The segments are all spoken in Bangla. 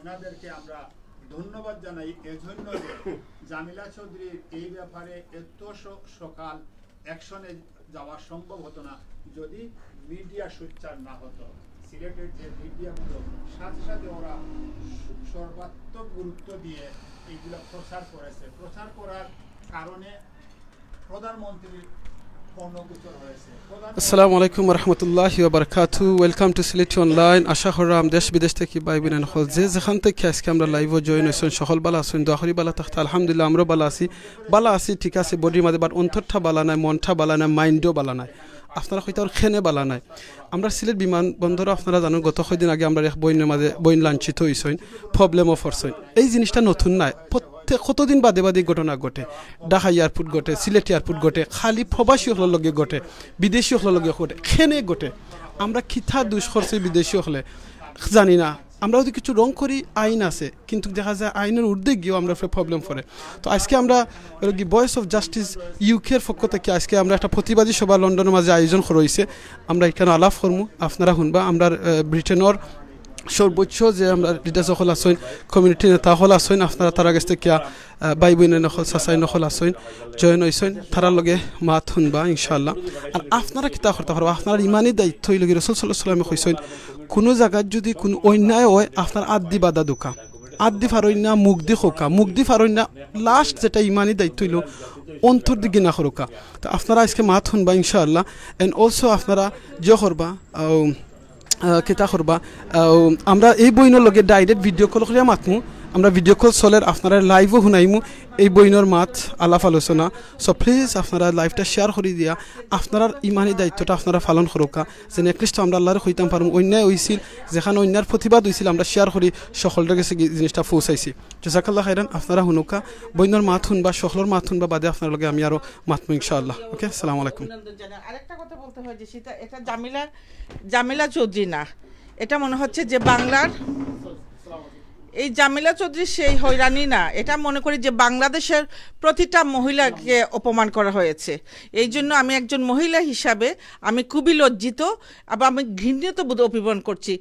ওনাদেরকে আমরা ধন্যবাদ জানাই এজন্য যে জামিলা চৌধুরীর এই ব্যাপারে এত সকাল অ্যাকশনে যাওয়া সম্ভব হতো না যদি মিডিয়া সোচ্চার না হতো। সিলেটের যে মিডিয়াগুলো সাথে সাথে ওরা সর্বাত্মক গুরুত্ব দিয়ে এইগুলো প্রচার করেছে। প্রচার করার কারণে প্রধানমন্ত্রীর আসসালামু আলাইকুম রহমতুল্লাহি ওয়া বারাকাতু। Welcome to Sylheti online. আশা করাম দেশ বিদেশ থেকে ভাই বোনেরা হল যেখান থেকে আজকে আমরা লাইভে জয়েন হয়েছেন সকল বালা আছেন, দোয়া করি বালা থাকতে। আলহামদুলিল্লাহ আমরা বালা আছি ঠিক আছে। বডির মাঝে বাট অন্তরটা বালা নাই, মনটা বালা নাই, মাইন্ডও বালা নাই। আপনারা হয়তো আর খেনে বালা নাই। আমরা সিলেট বিমানবন্দরও আপনারা জানেন গত কয়েকদিন আগে আমরা এক বইনের মাঝে বইন লাঞ্ছিত হয়েছেন, প্রবলেমও ফরছেন। এই জিনিসটা নতুন নাই, কতদিন বাদে বাদে ঘটনা ঘটে। ঢাকা এয়ারপোর্ট ঘটে, সিলেট এয়ারপোর্ট ঘটে, খালি প্রবাসী হলের লগে ঘটে, বিদেশি হলের লগে ঘটে, খেনে ঘটে। আমরা খিথা দুষ করছি বিদেশি হলে জানি না। আমরা যদি কিছু রং করি আইন আছে, কিন্তু দেখা যায় আইনের ঊর্ধ্বে গিয়েও আমরা প্রবলেম পড়ে। তো আজকে আমরা ভয়েস অফ জাস্টিস ইউকের পক্ষ থেকে আজকে আমরা একটা প্রতিবাদী সভা লন্ডনের মাঝে আয়োজন করেছে। আমরা এখানে আলাপ করবো, আপনারা শুনবা। আমরা ব্রিটেনের সর্বোচ্চ যে আমরা লিডার সকল আসেন, কমিউনিটি নেতা সকল আসেন, আপনারা তারা কাছ থেকে ভাই বোনের নকল চাচাই নকল আসেন, জয়েন হয়েছেন, তারার লগে মাত শুনবা ইনশাল্লাহ। আর আপনারা কিতা করতে পারবো, আপনার ইমানই দায়িত্ব লগে রসুল সাল্লাল্লাহু আলাইহি ওয়াসাল্লামে কইছেন কোনো জায়গায় যদি কোনো অন্যায় হয় আপনার আদি বাধা দোকা, আদি ফারই না মুখ দি খোকা, মুখ দি ফারই না লাস্ট যেটা ইমানই দায়িত্ব হইল অন্তর দিকে না খরকা। তো আপনারা আজকে মাত শুনবা ইনশাআল্লাহ। এন্ড অলসো আপনারা যে করবা কেতা করবা, আমরা এই বইনের লগে ডাইরেক্ট ভিডিও কল করিয়া মাতমু। আমরা ভিডিও কল চলের আপনারা লাইভও শুনাইমু এই বইনের মাত আলাপ আলোচনা। সো প্লিজ আপনারা লাইভটা শেয়ার করে দিয়া আপনার ইমানি দায়িত্বটা আপনারা পালন করোকা, যেন একলিষ্ট আমরা আল্লাহর হইতাম পারম। অন্যায় হয়েছিল, যেখানে অন্যার প্রতিবাদ হয়েছিল আমরা শেয়ার করি সকলের কাছে জিনিসটা পৌঁছাইছি। জাযাকাল্লাহ খাইরান। আপনারা শুনুকা বইনের মাত শুনবা, সকলের মাত শুনবা, বাদে আপনার লগে আমি আরও মাতমু ইনশাআল্লাহ। ওকে, আসসালামু আলাইকুম। আরেকটা কথা বলতে হয় যে সেটা এটা জামিলা চৌধুরী না, এটা মনে হচ্ছে যে বাংলার এই জামিলা চৌধুরী সেই হয়রানি না, এটা মনে করি যে বাংলাদেশের প্রতিটা মহিলাকে অপমান করা হয়েছে। এই জন্য আমি একজন মহিলা হিসাবে আমি খুবই লজ্জিত, আবার আমি ঘৃণিত বোধ অভিমান করছি।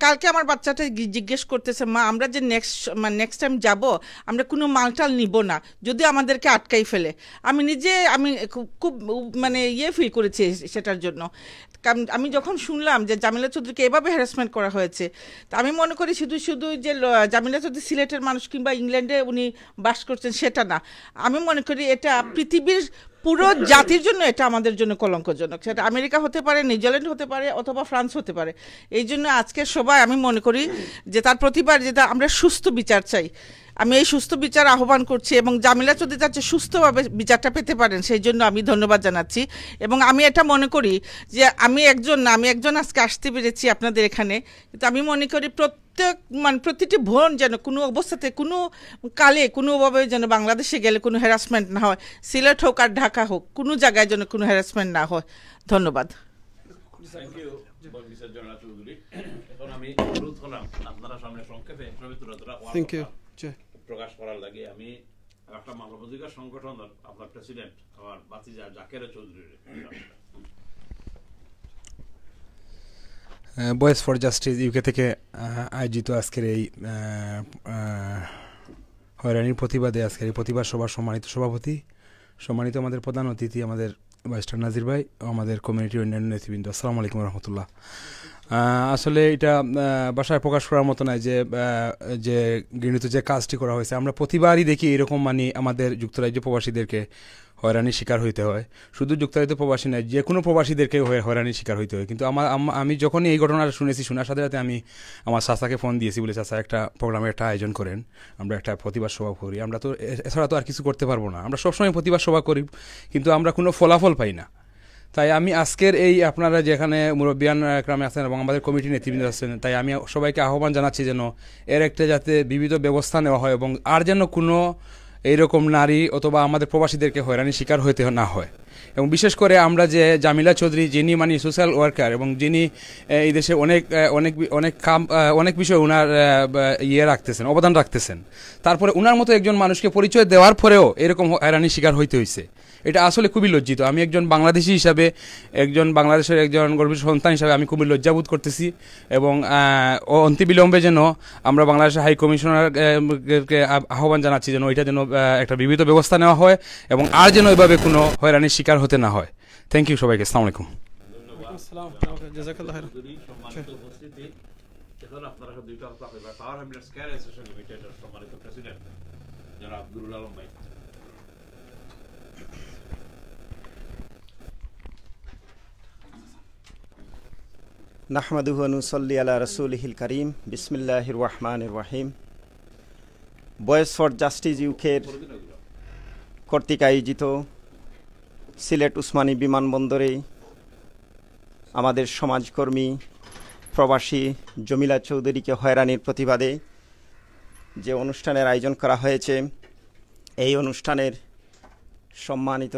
কালকে আমার বাচ্চাটা জিজ্ঞেস করতেছে, মা আমরা যে নেক্সট টাইম যাব আমরা কোনো মালটাল নিব না যদি আমাদেরকে আটকাই ফেলে। আমি নিজে খুব মানে ফিল করেছি সেটার জন্য। আমি যখন শুনলাম যে জামিলা চৌধুরীকে এভাবে হ্যারাসমেন্ট করা হয়েছে, তা আমি মনে করি শুধু যে জামিলা চৌধুরী সিলেটের মানুষ কিংবা ইংল্যান্ডে উনি বাস করছেন সেটা না, আমি মনে করি এটা পৃথিবীর পুরো জাতির জন্য, এটা আমাদের জন্য কলঙ্কজনক। সেটা আমেরিকা হতে পারে, নিউজিল্যান্ড হতে পারে, অথবা ফ্রান্স হতে পারে। এই জন্য আজকের সবাই আমি মনে করি যে তার প্রতিবার যেটা আমরা সুস্থ বিচার চাই, আমি এই সুস্থ বিচার আহ্বান করছি এবং জামিলা চৌধুরী যাতে সুস্থভাবে বিচারটা পেতে পারেন সেই জন্য আমি ধন্যবাদ জানাচ্ছি। এবং আমি এটা মনে করি যে আমি একজন আজকে আসতে পেরেছি আপনাদের এখানে, কিন্তু আমি মনে করি প্রতিটি বোন যেন কোনো অবস্থাতে কোনো কালে কোনোভাবে যেন বাংলাদেশে গেলে কোনো হ্যারাসমেন্ট না হয়, সিলেট হোক আর ঢাকা হোক, কোনো জায়গায় যেন কোনো হ্যারাসমেন্ট না হয়। ধন্যবাদ। প্রকাশ করার লাগে আমি একটা মানবাধিকার সংগঠন আপনার প্রেসিডেন্ট আমার বাতিজা Zaker Chowdhury voice for justice UK থেকে আয়োজিত আজকের এই হয়রানির প্রতিবাদে আজকের এই প্রতিবাদ সভার সম্মানিত সভাপতি, সম্মানিত আমাদের প্রধান অতিথি আমাদের বাইস্টার নাজির ভাই ও আমাদের কমিউনিটির অন্যান্য নেতৃবৃন্দ, আসসালামু আলাইকুম রহমতুল্লাহ। আসলে এটা ভাষায় প্রকাশ করার মতো নয় যে ঘৃণিত যে কাজটি করা হয়েছে। আমরা প্রতিবারই দেখি এরকম আমাদের যুক্তরাজ্য প্রবাসীদেরকে হয়রানির শিকার হইতে হয়। শুধু যুক্তরাজ্য প্রবাসী নয়, যে কোনো প্রবাসীদেরকে হয়রানির শিকার হইতে হয়। কিন্তু আমি যখনই এই ঘটনাটা শুনেছি, শোনার সাথে সাথে আমি আমার চাচাকে ফোন দিয়েছি, বলে চাচা একটা প্রোগ্রামের একটা আয়োজন করেন, আমরা একটা প্রতিবাদ সভা করি। আমরা তো এছাড়া তো আর কিছু করতে পারবো না। আমরা সবসময় প্রতিবাদ সভা করি, কিন্তু আমরা কোনো ফলাফল পাই না। তাই আমি আজকের এই আপনারা যেখানে মুরব্বিয়ান গ্রামে আছেন এবং আমাদের কমিটির নেতৃবৃন্দ আছেন, তাই আমি সবাইকে আহ্বান জানাচ্ছি যেন এর একটা যাতে বিবিধ ব্যবস্থা নেওয়া হয় এবং আর যেন কোনো এইরকম নারী অথবা আমাদের প্রবাসীদেরকে হয়রানির শিকার হইতে না হয়। এবং বিশেষ করে আমরা যে জামিলা চৌধুরী, যিনি সোশ্যাল ওয়ার্কার এবং যিনি এই দেশে অনেক বিষয়ে ওনার রাখতেছেন, অবদান রাখতেছেন, তারপরে ওনার মতো একজন মানুষকে পরিচয় দেওয়ার পরেও এরকম হয়রানির শিকার হইতে হয়েছে। এটা আসলে খুবই লজ্জিত। আমি একজন বাংলাদেশি হিসাবে, একজন বাংলাদেশের একজন গর্বিত সন্তান হিসাবে আমি খুবই লজ্জাবোধ করতেছি এবং অনতিবিলম্বে যেন আমরা বাংলাদেশের হাই কমিশনারকে আহ্বান জানাচ্ছি যেন ওইটা যেন একটা বিবিধ ব্যবস্থা নেওয়া হয় এবং আর যেন এভাবে কোনো হয়রানির শিকার হতে না হয়। থ্যাংক ইউ সবাইকে, আসসালামু আলাইকুম। আপনারা দুইটা পাওয়ার হ্যাবিটস কেয়ার অ্যাসোসিয়েশন লিমিটেডের সম্মানিত প্রেসিডেন্ট জনাব আব্দুল আলম ভাই। নাহমাদুহু ওয়া নুসাল্লি আলা রাসূলিহিল কারীম, বিসমিল্লাহির রহমানির রহিম। ভয়েস ফর জাস্টিস ইউকের কর্তৃক আয়োজিত সিলেট উসমানী বিমানবন্দরে আমাদের সমাজকর্মী প্রবাসী জমিলা চৌধুরীকে হয়রানির প্রতিবাদে যে অনুষ্ঠানের আয়োজন করা হয়েছে, এই অনুষ্ঠানের সম্মানিত